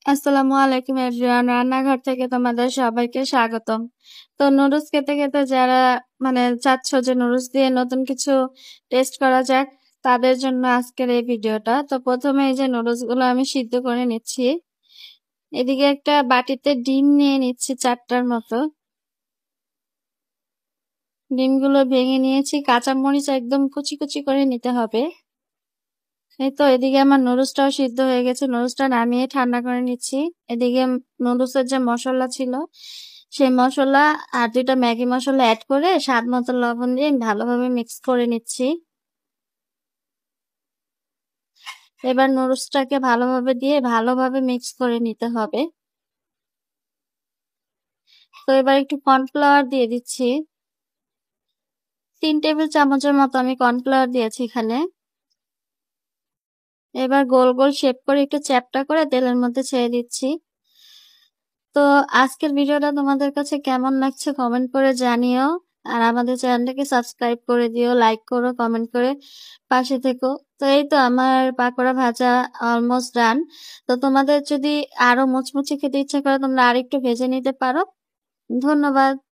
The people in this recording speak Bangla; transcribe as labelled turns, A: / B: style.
A: আসসালামু আলাইকুম এভরিওয়ান। রান্নাঘর থেকে তোমাদের সবাইকে স্বাগতম। তো নুডলস খেতে, খেতে যারা চাচ্ছ যে নুডলস দিয়ে নতুন কিছু টেস্ট করা যাক, তাদের জন্য আজকের এই ভিডিওটা। তো ১ম এ এই যে নুডলসগুলো আমি সিদ্ধ করে নিচ্ছি। এদিকে একটা বাটিতে ডিম নিয়ে নিচ্ছি ৪ টার মতো। ডিমগুলো ভেঙে নিয়েছি। কাঁচামরিচ একদম কুচি, কুচি করে নিতে হবে। এই তো এদিকে আমার নুডলসটাও সিদ্ধ হয়ে গেছে। নুডলসটা নামিয়ে ঠান্ডা করে নিচ্ছি। এদিকে নুডলসের যে মসলা ছিল, সেই মসলা আর ২ টা ম্যাগি মসলা এড করে স্বাদ মতো লবণ দিয়ে ভালোভাবে মিক্স করে নিচ্ছি। এবার নুডলসটাকে ভালোভাবে দিয়ে ভালোভাবে মিক্স করে নিতে হবে। তো এবার একটু কর্নফ্লাওয়ার দিয়ে দিচ্ছি। ৩ টেবিল চামচের মতো আমি কর্নফ্লাওয়ার দিয়েছি এখানে। এবার গোল, গোল শেপ করে একটু চ্যাপ্টা করে তেলের মধ্যে ছেড়ে দিচ্ছি। তো আজকের ভিডিওটা তোমাদের কাছে কেমন লাগছে কমেন্ট করে জানিও। আর আমাদের চ্যানেলটাকে সাবস্ক্রাইব করে দিও, লাইক করো, কমেন্ট করে পাশে থেকো। তো এই তো আমার পাকোড়া ভাজা অলমোস্ট ডান। তো তোমাদের যদি আরো মুচমুচে খেতে ইচ্ছা করে তোমরা আরেকটু ভেজে নিতে পারো। ধন্যবাদ।